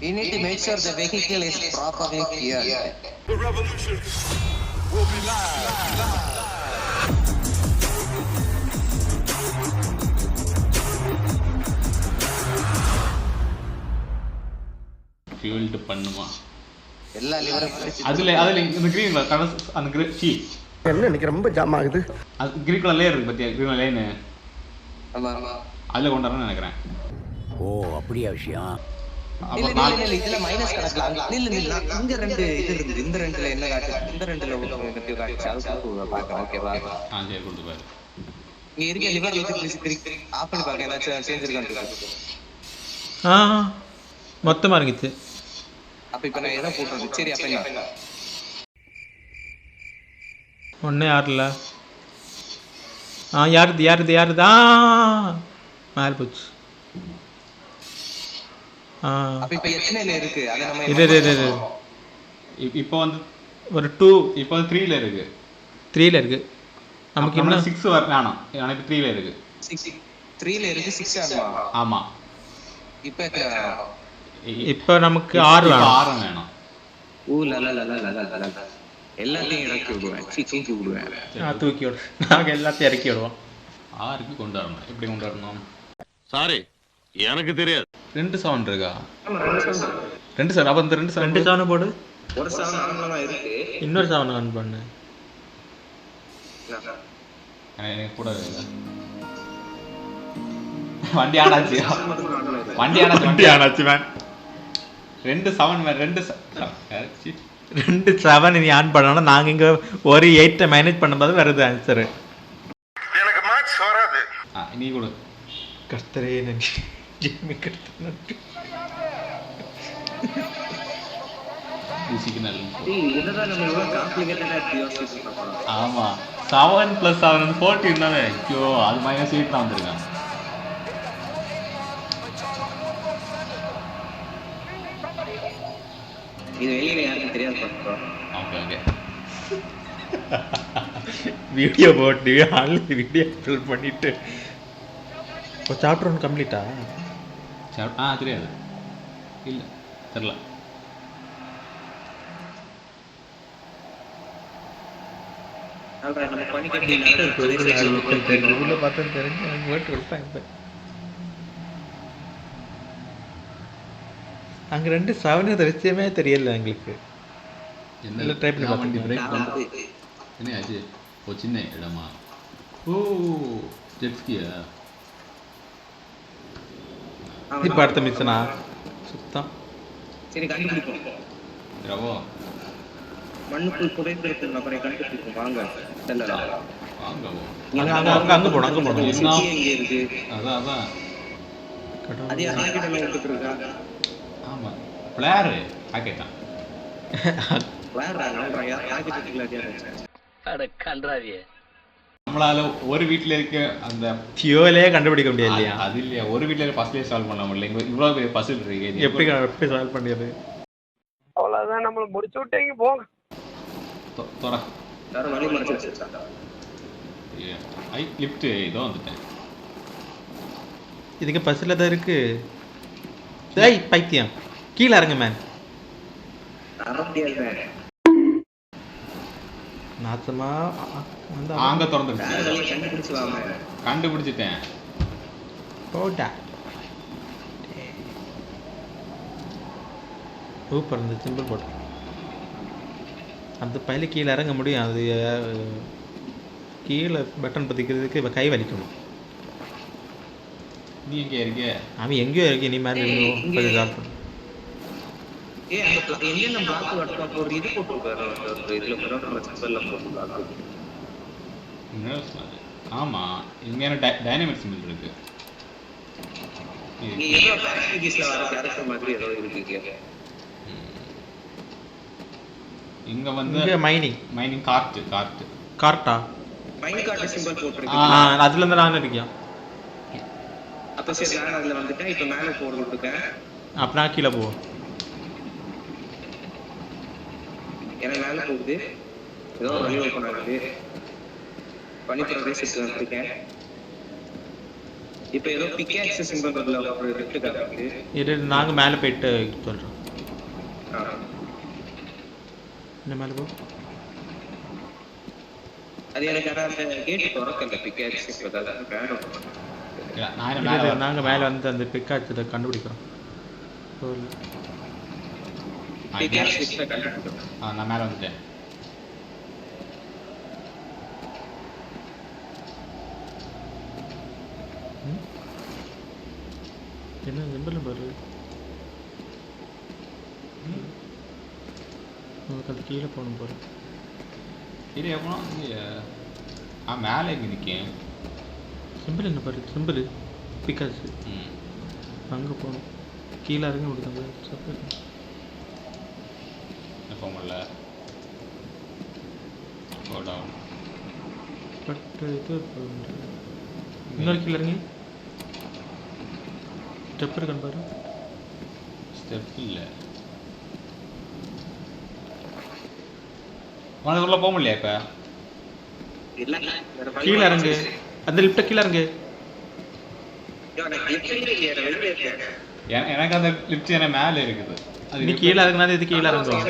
We need to make sure the vehicle is properly geared. The revolution will be live. Fuelled பண்ணுமா எல்லா லிவரும் பிடிச்சி அதுல இந்த green colour அந்த சி என்ன இன்னைக்கு ரொம்ப ஜாம் ஆகுது. அது கிரீன் கலர் லேயர் இருக்கு பத்தியா, கிரீன் லைனு ஆமா அதில் கொண்டாடுறேன்னு நினைக்கிறேன். ஓ அப்படியா விஷயம். இல்ல இல்ல இல்ல இதுல மைனஸ் கணக்குல இல்ல இல்ல இங்க ரெண்டு இது இருக்கு. இந்த ரெண்டுல என்ன காட்டு, இந்த ரெண்டுல உங்களுக்கு காட்டுச்சு. அது பாக்க ஓகேவா? சரி கொடுத்து பாரு. இங்க இருக்க லிவர் வந்து ஆஃப் பண்ணி பாக்க ஏதாச்சும் சேஞ்ச் இருக்கான்னு. மொத்தமா இருந்துச்சு. அப்ப இப்ப நான் எதை போடுறது? சரி அப்ப என்ன ஒன்னே யாருல யாருது மேல போச்சு. அப்ப இப்ப எத்தனைல இருக்கு? அத நம்ம இது இப்போ வந்து ஒரு 2 இப்போ 3ல இருக்கு. 3ல இருக்கு. நமக்கு இன்னும் 6 வேணாம். எனக்கு 3ல இருக்கு. 3ல இருக்கு 6 ஆமா. ஆமா. இப்ப எத்தனை? இப்போ நமக்கு 6 வேணும். 6 வேணும். ஓ லலலலலலல எல்லாத்தையும் இறக்கி விடுவேன். தூக்கி விடுவேன். தூக்கி விடு. நாங்க எல்லாத்தையும் இறக்கி விடுவோம். 6க்கு கொண்டு வரணும். எப்படி கொண்டு வரணும்? சாரி, எனக்கு தெரியாது. 2 சவுண்ட் இருக்கா? ஆமா 2 சார். அப்ப இந்த 2 2 சவுண்ட் போடு. ஒரு சவுண்ட் நார்மலா இருக்கு. இன்னொரு சவுண்ட் ஆன் பண்ணு. எனக்கு கூட வண்டி ஆனாச்சு. வண்டி ஆனாச்சு மேன். 2 7 மேன். 2 7 நீ ஆன் பண்ணனா நாங்க இங்க ஒரு 8 மேனேஜ் பண்ணும்போது வருது ஆன்சர். எனக்கு மேட்ச் வராது. நீ கொடு. கர்த்தரே நன்றி. ஜிம்மி கர்த்தரே நன்றி. சிக்னல். இதுதான் நம்ம எவ்வளவு காம்ப்ளிகேட்டடா இருக்கு யோசிச்சுட்டு. ஆமா 7 + 7 14 தானே. ஐயோ அது -8 தான் வந்திருக்காங்க. இது வெளியில யாருக்கும் தெரியாது பாத்தோ. ஓகே. வீடியோ போட்டு ஆன்லைன் வீடியோ அப்லோட் பண்ணிட்டு ஒரு சாப்டர் 1 கம்ப்ளீட்டா? தெரியாது. இல்ல தெரியல. அப்புறம் நம்ம பண்ணிக்கிட்டு உள்ள பார்த்தா தெரிஞ்சு எனக்கு வேர்ட் இருப்பேன். அங்க 2 7 விஷயமே தெரியல எங்களுக்கு. என்ன ட்ரை பண்ணி வண்டி பார்த்தீங்க? பிரேக் என்ன ஆச்சு? ஓ சின்ன இடமா? ஓ ஜெட் ஸ்கியா. இப்போ அடுத்த மிஷனா சுத்தம். சரி கண்டுபிடிப்போம். திரவோ மண்ணுக்குள் புதைந்திருக்கும் நபரை கண்டுபிடிப்போம். வாங்க செல்லலாம். வாங்கவோ. அங்க போணும். என்ன இங்க இருக்கு. அதான் அது ராக்கெட் எல்லாம் விட்டுட்டு இருக்கா? ஆமா பிளேயர் ராக்கெட்டா. பிளேயர் ராக்கெட் விட்டுக்கலாட்டியா? அட கன்றாவியே. நம்மளால ஒரு வீட்ல இருக்க அந்த ஃபியூலே கண்டுபிடிக்க முடியாது இல்லையா? அது இல்லையா, ஒரு வீட்ல இருக்க பஸ்லயே சால்வ் பண்ண முடியல. இவ்வளவு பெரிய பசில் இருக்கு. எப்படி சால்வ் பண்ணியது? அவ்வளவுதான், நம்மள முடிச்சு விட்டீங்க போங்க. தோற யாரும் வழி மறைச்சு வச்சிருக்காங்க. லிஃப்ட் இதோ வந்துட்டேன். இதுக்கு பஸ்ல தான் இருக்கு. டேய் பைத்தியம், கீழ இறங்கு மேன். அரண்டியல்ல நாத்தமா வந்து அங்க திறந்துருச்சு. வழி கண்டுபிடிச்சு வாங்க. கண்டுபிடிச்சிட்டேன். போடா. சூப்பர். இந்த சிம்பிள் போட்டு அந்த பையில கீழே இறங்க முடியும். அது கீழே பட்டன் பதிக்கிறதுக்கு இவ கை வலிக்கணும். நீ எங்க இருக்க? அவன் எங்கேயோ இருக்கு. நீ மேலே கொஞ்சம் சால்வ் பண்ணு. அந்த எங்க பிளாக் வாட்ஸ்அப் ஒரு இது போட்டுருக்காரு. இதுல பரோட்டா சிம்பிள்ல போட்டுருக்காரு. ஆமா இங்க என்ன டைனமிக் சிம்பிள் இருக்கு. நீ ஏதோ பேக்கேஜ்ல வர கேரக்டர் மாதிரி ஏதோ இருக்கு. இங்க வந்து மைனிங் கார்ட்டா மைன் கார்ட் சிம்பிள் போட்டுருக்கு. அதுல இருந்து நான் இருக்கேன். அப்ப சரி நான் அதுல வந்துட்டேன். இப்ப மேல போட்டு இருக்கேன். அப்ப நான் கீழே போவோம். எனக்கு மேல போகுது. ஏதோ வழி ஓப்பன் ஆகுது. பனி பிரதேசத்துக்கு வந்துருக்கேன். இப்ப ஏதோ பிக்காக்ஸ் சிம்பிள் ஒரு லிஃப்ட் காட்டுது. இது நாங்க மேல போயிட்டு சொல்றோம். என்ன மேல போ? அது எனக்கு அந்த கேட் திறக்கல பிக்காக்ஸ் இப்பதான் வேணும். நான் நாங்க மேல வந்து அந்த பிக்காக்ஸ் கண்டுபிடிக்கிறோம். பிக்காக்ஸ் லிஃப்ட் கண்டுபிடிக்கிறோம். நான் மேலே வந்துட்டேன். என்ன சிம்பிள் பாரு. உங்களுக்கு அது கீழே போகணும் பாரு. இது எப்போ மேலே இங்கே நிற்கேன். சிம்பிள் என்ன பாரு, சிம்பிள் பிகாஸ் ம் அங்கே போகணும். கீழே இறங்க முடியுது. போக முடியல. Go down. பட் இது இன்னொரு கீழே இறங்கி ஸ்டெப் இருக்கான்னு பாரு. ஸ்டெப் இல்லை. உனக்கு உள்ள போக முடியல இப்போ. இல்ல கீழே இறங்கு, அந்த லிஃப்ட்டை கீழே இறங்கு. எனக்கு அந்த லிஃப்ட் என்ன மேலே இருக்குது. நீ கீழே இறங்குனா இது கீழே இறங்குவோம்.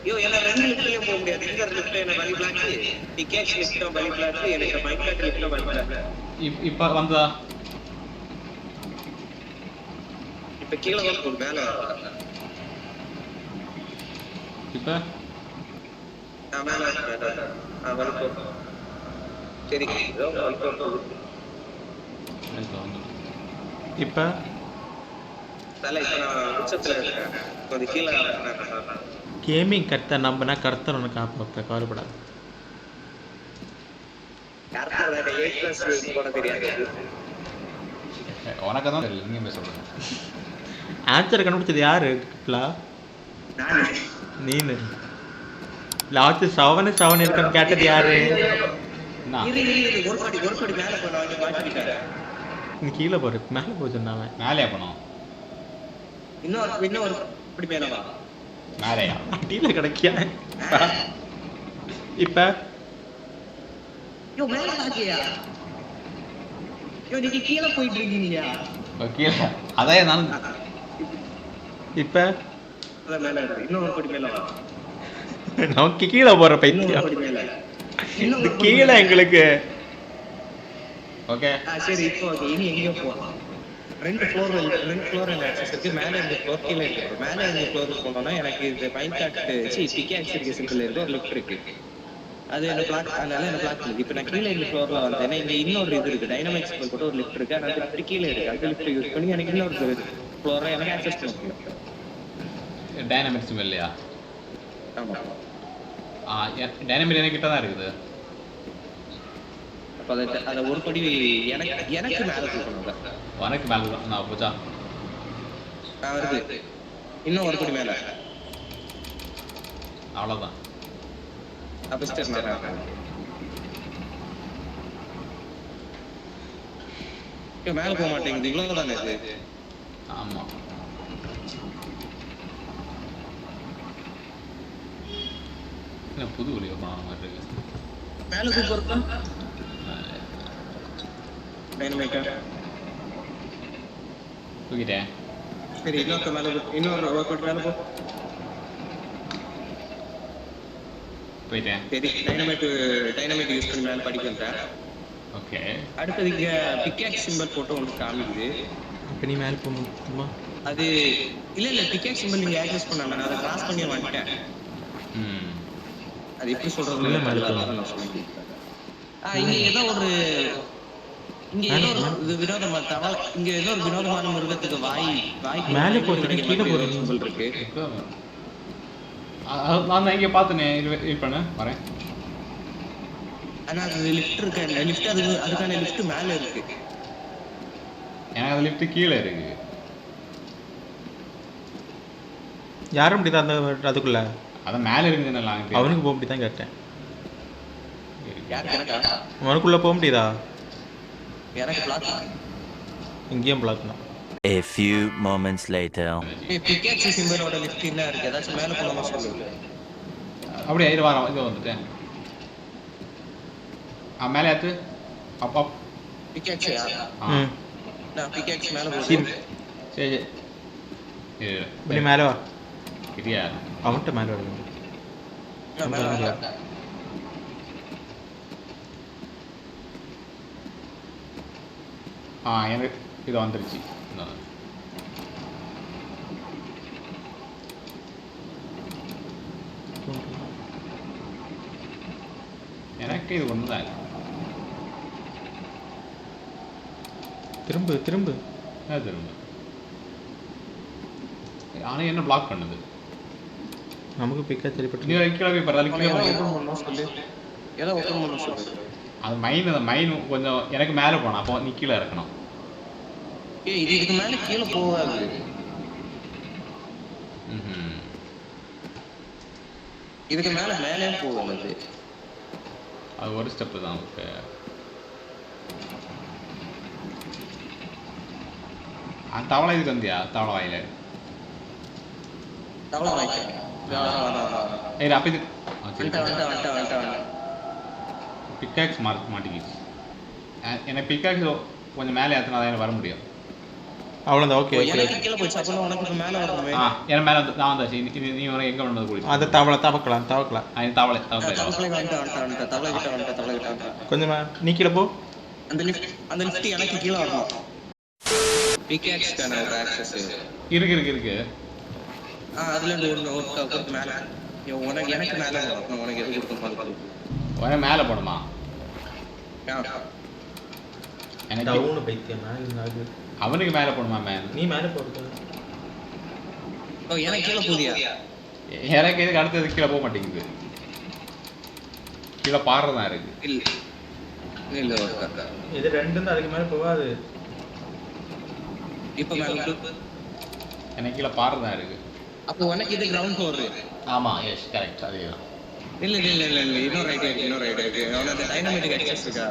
ஐயோ என்ன ரெண்டு லிஃப்ட்லயும் போக முடியாது. இந்த லிஃப்ட்ல என்ன வழி பிளாக், பிக்காக்ஸ் லிஃப்ட்ல வழி பிளாக், எனக்கு மைக்ராட் லிஃப்ட்ல வழி பிளாக். இப்போ வந்ததா? இப்ப கீழே வந்து ஒரு மேல இப்போ மேல வலிப்போம். சரி இதோ வலிப்போம். இப்போ தலை இப்ப நான் உச்சத்துல இருக்கேன். கொஞ்சம் கீழே கேமிங் கர்த்தர் நம்பினா கர்த்தர் உனக்கு காப்பாற்ற கவலைப்படாது. போட தெரியாது. உனக்கு தான் தெரியல. நீங்கள் சொல்கிறேன். ஆன்சர் கண்டுபிடிச்சது யாரு? நீனு. லாஸ்ட் 7 இருக்கான்னு கேட்டது யாரு? ஒரு படி மேல போய் நீ கீழே போற மேலே போய் சொன்னாவன். மேலே போனோம். இன்னொரு படி மேல வா. மேலேயா? அடியில் கிடைக்கியா? இப்ப மேல வாக்கியா? நீங்க கீழே போயிட்டு இருக்கீங்க. கீழே அதான் நானும். இப்ப மேல இன்னொரு படி மேல வா. நமக்கு கீழே போற பைத்தியம். கீழே எங்களுக்கு. ஓகே சரி இப்போ இனி எங்கேயோ போகலாம். ரெண்டு ஃப்ளோர் ஆக்சஸ் இருக்கு. மேலே இருந்து ஃப்ளோர் கீழே இருக்கு. மேலே இருந்து ஃப்ளோர் போனோம்னா எனக்கு இந்த மைன்கார்ட் பிக்காக்ஸ் இருக்கு சிம்பிள் இருக்கு. ஒரு லிஃப்ட் இருக்கு. அது என்ன பிளாக், அதனால என்ன பிளாக் இருக்கு. இப்போ நான் கீழே இருந்து ஃப்ளோர்ல வந்தேன்னா இங்க இன்னொரு இது இருக்கு. டைனமிக்ஸ் போட்டு ஒரு லிஃப்ட் இருக்கு. அந்த லிஃப்ட் கீழே இருக்கு. அந்த லிஃப்ட் யூஸ் பண்ணி எனக்கு இன்னொரு ஃப்ளோரை எனக்கு ஆக்சஸ் பண்ண முடியும். டைனமிக்ஸ் இல்லையா? ஆமா. டைனமிக் கிட்ட தான் இருக்குது. அப்போ அதை ஒரு படி எனக்கு மேலே தூக்கணும். உனக்கு மேலே தான் நான் போச்சா வருது. இன்னும் ஒரு படி மேலே. அவ்வளோதான். அப்போ ஸ்டெப் மேலே மேலே போக மாட்டேங்குது. இவ்வளோ தானே இது. ஆமாம். புது வழியமா மாதிரி இருக்கு. மேலே தூக்கம் தூக்கிட்டேன். சரி இன்னொரு மேலே இன்னொரு ஒர்க் மேலே போ. போயிட்டேன். சரி டைனமைட் யூஸ் பண்ணி மேலே படிக்கிறேன். ஓகே அடுத்தது இங்கே பிக்காக்ஸ் சிம்பிள் போட்டு உங்களுக்கு காமிக்குது. இப்போ நீ மேலே போகணுமா? அது இல்லை பிக்காக்ஸ் சிம்பிள் நீங்கள் ஆக்சஸ் பண்ணாம நான் அதை கிராஸ் பண்ணி வந்துட்டேன். அது எப்படி சொல்றது இல்லை மேலே நான் சொல்லுங்க. இங்க ஏதோ ஒரு வினோதமான தவளை, இங்க ஏதோ ஒரு வினோதமான மிருகத்துக்கு வாய் மேலே போறது கீழே போறது சிம்பிள் இருக்கு. நான் இங்கே பார்த்துனே வெயிட் பண்ண வரேன். ஆனா அது லிஃப்ட் இருக்கு. அந்த லிஃப்ட் அதுக்கான லிஃப்ட் மேலே இருக்கு. எனக்கு அது லிஃப்ட் கீழே இருக்கு. யாரும் முடியுதா அந்த அதுக்குள்ள? அதான் மேலே இருக்குதுன்னு அவனுக்கு போக முடியுதான் கேட்டேன். எனக்கா? உனக்குள்ள போக முடியுதா? எனக்கு பிளாக். இங்கேயும் பிளாக் தான். A few moments later. Pickaxe சிம்பிளோட லிஃப்ட் என்ன இருக்கு? ஏதாச்சும் மேலே போலாமா சொல்லு. அப்படியே இது வந்துட்டேன். மேலே ஆத்து. அப் பிக்காக்ஸ் ம் நான் பிக்காக்ஸ் மேல போடு சரி சரி இப்படி மேலே வா சரியா அவன்கிட்ட மேலே வருது நான் மேல வரேன். எனக்கு இது வந்துருச்சு இந்தா. எனக்கு இது ஒன்று தான் திரும்ப திரும்ப என்ன திரும்ப ஆனால் என்ன பிளாக் பண்ணுது நமக்கு பிக்கா சரிப்பட்டு நீ கீழே போய் பாரு அவனை கீழே எதை போய் ஓப்பன் பண்ணணும் சொல்லு எதை ஓப்பன் பண்ணணும் சொல்லு அது மைன் கொஞ்சம் எனக்கு மேலே போகணும் அப்போ நீ கீழே இறக்கணும் ஏய் இது இதுக்கு மேல கீழே போகாது ம் இதுக்கு மேல மேலே போகும் அது அது ஒரு ஸ்டெப்பு தான் ஓகே தவளை இதுக்கு வந்தியா தவளை வாயில தவளை வாய்க்க ஏய் அப்போ இது வந்துட்டேன் பிக்காக்ஸ் மாட்டிக்கிச்சு எனக்கு பிக்காக்ஸ் கொஞ்சம் மேலே ஏற்றினா தான் எனக்கு வர முடியும் அவ்வளோதான் ஓகே ஓகே எனக்கு கீழே போயிடுச்சு அப்போ உனக்கு இப்ப மேல வரணுமே என் மேலே நான் வந்தாச்சு நீ வர எங்கே வேணும் கூடி அதை தவக்கலாம் தவளை தவளை கிட்ட கொஞ்சம் நீ கீழே போ அந்த லிஃப்ட் எனக்கு கீழே வரணும் பிகாக்ஸ் கான ஒரு ஆக்சஸ் இருக்கு அதுல இருந்து ஒரு மேல உனக்கு எனக்கு மேல வரணும் உனக்கு எது கொடுக்கணும் உனக்கு மேலே போடுமா எனக்கு டவுன் பைத்தியம் மேலே அவனுக்கு மேலே போடுமா மேன் நீ மேலே போடுது எனக்கு கீழே போதியா எனக்கு இதுக்கு அடுத்தது கீழே போக மாட்டேங்குது கீழே பாடுறதா இருக்கு இல்ல இது ரெண்டு அதுக்கு மேலே போகாது இப்ப மேல எனக்கு கீழே பாடுறதா இருக்கு அப்போ உனக்கு இது கிரவுண்ட் ஃப்ளோர் ஆமா எஸ் கரெக்ட் அதேதான் இல்ல இன்னொரு ஐடியா அவனோட டைனமேட்டிக் ஆக்சஸ் இருக்கா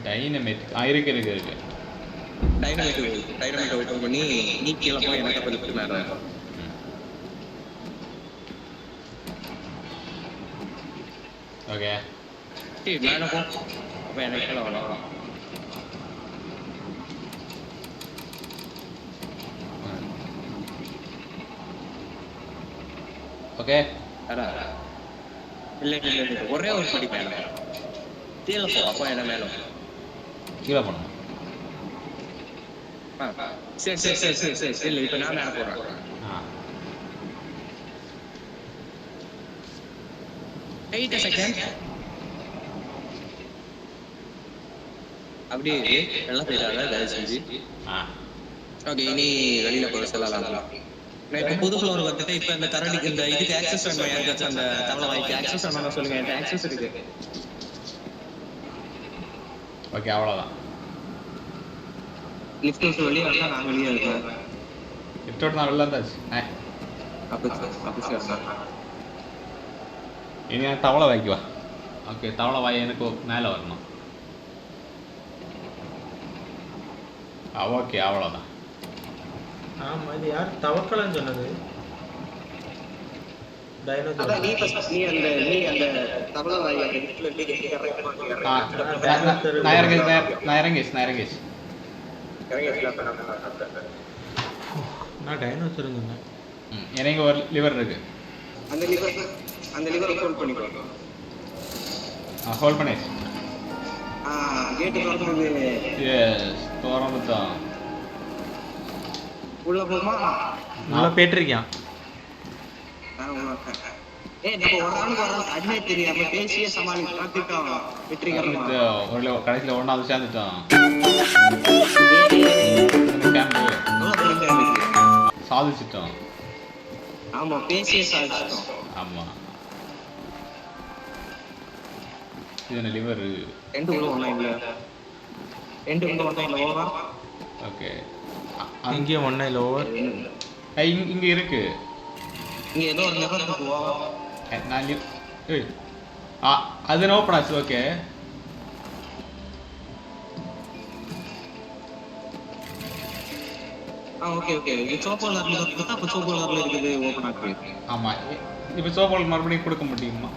டைனமேட்டிக் இருக்கு டைனமேட் ஓபன் பண்ணி நீ கீழே போய் எனக்கு அப்ப லிஃப்ட் மேல ஓகே சரி மேல போ அப்ப எனக்கு கீழே வரணும் ஓகே இல்ல ஒரே ஒரு படி மேல கீழே போ அப்ப என்ன மேல கீழே போகணும் சரி இல்ல இப்ப நான் மேல போறேன் Wait a second. அப்படியே எல்லாம் போயிட்டாங்க தயவு செஞ்சு ஓகே இனி வெளியில போக சொல்லலாம் நான் இப்ப புது ஃப்ளோர் வந்துட்டு இப்ப இந்த கரடிக்கு இந்த இதுக்கு ஆக்சஸ் வேணும் யாருக்காச்சும் அந்த தவளை வாய்க்கு ஆக்சஸ் வேணும்னு சொல்லுங்க என்கிட்ட ஆக்சஸ் இருக்கு ஓகே அவ்வளோதான் லிஃப்ட் ஹவுஸ் வெளியே வந்தா நான் வெளியே இருக்கேன் லிஃப்ட் நான் வெளில இருந்தாச்சு அப்போ இனி நான் தவளை வாய்க்குவா ஓகே தவளை வாய் எனக்கு மேலே வரணும் ஓகே அவ்வளோதான் ஆமா இது யார் தவக்கலன்னு சொன்னது நான் இறங்கேஷ் நான் டைனோசர் சொன்னேன் எனக்கு ஒரு லிவர் இருக்கு அந்த லிவரை ஹோல்ட் பண்ணிக்கோ ஹோல்ட் பண்ணேஷ் கேட் திறந்து எஸ் திறந்துட்டோம் உள்ள போமா நல்லா போயிட்டுருக்கியான் நம்ம ஒரு ஆளுக்கு அடிமை தெரியாம பேசியே சமாளிக்கிறோம் ஒரு கடைசியில் ஒன்றாவது சேர்ந்துட்டோம் சாதிச்சிட்டோம் ஆமா பேசியே சாதிச்சிட்டோம் ஆமா இது என்ன லிவர் ரெண்டுக்குள்ள ஒண்ணா இல்ல ஓவர் ஓகே இங்கேயும் ஒன்றா இல்லை ஓவர் இங்கே இருக்கு இங்க ஏதோ ஒரு லிவர் இருக்கு ஓவர் நான் அது ஓப்பன் ஆச்சு ஓகே ஓகே இது சோப்பு கலர்ல இருக்கு அப்ப சோப்பு கலர்ல இருக்குது ஓபன் ஆக்கு ஆமா இப்போ சோப்பு மறுபடியும் கொடுக்க முடியுமா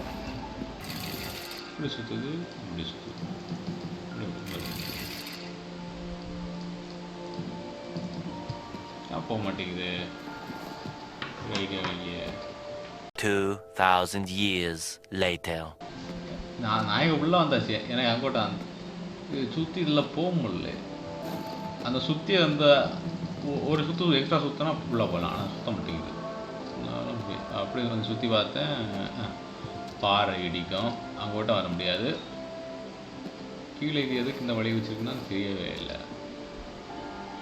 இப்படி சுத்துது இப்படி சுத்துது போக மாட்டேங்குது. ஐடியா இல்லையே. 2000 years later. நான் எங்கள் உள்ளே வந்தாச்சு. எனக்கு அங்கோட்ட சுற்றி இதில் போக முடியல. அந்த சுற்றி அந்த ஒரு சுற்று எக்ஸ்ட்ரா சுற்றினா உள்ளே போகலாம். ஆனால் சுற்ற மாட்டேங்குது. அப்படி கொஞ்சம் சுற்றி பார்த்தேன். பாறை இடிக்கும். அங்கோட்ட வர முடியாது. கீழே இது எதுக்கு இந்த வழி வச்சுருக்குன்னா தெரியவே இல்லை.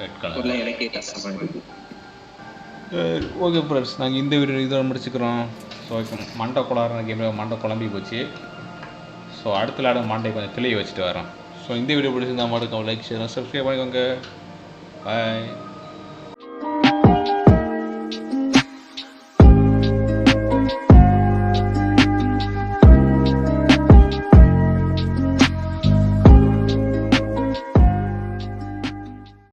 Red colour. எனக்கே கஷ்டமா இருக்குது. ஓகே ஃப்ரெண்ட்ஸ், நாங்கள் இந்த வீடியோ இதோட முடிச்சுக்கிறோம். ஸோ மண்டை குழார கேமில் மண்டை குழம்பி போச்சு. ஸோ அடுத்த விளையாட மண்டை கொஞ்சம் தெளிய வச்சுட்டு வரோம். ஸோ இந்த வீடியோ பிடிச்சிருந்தா மறக்காம லைக் ஷேர் சப்ஸ்கிரைப் பண்ணிக்கோங்க. பாய்.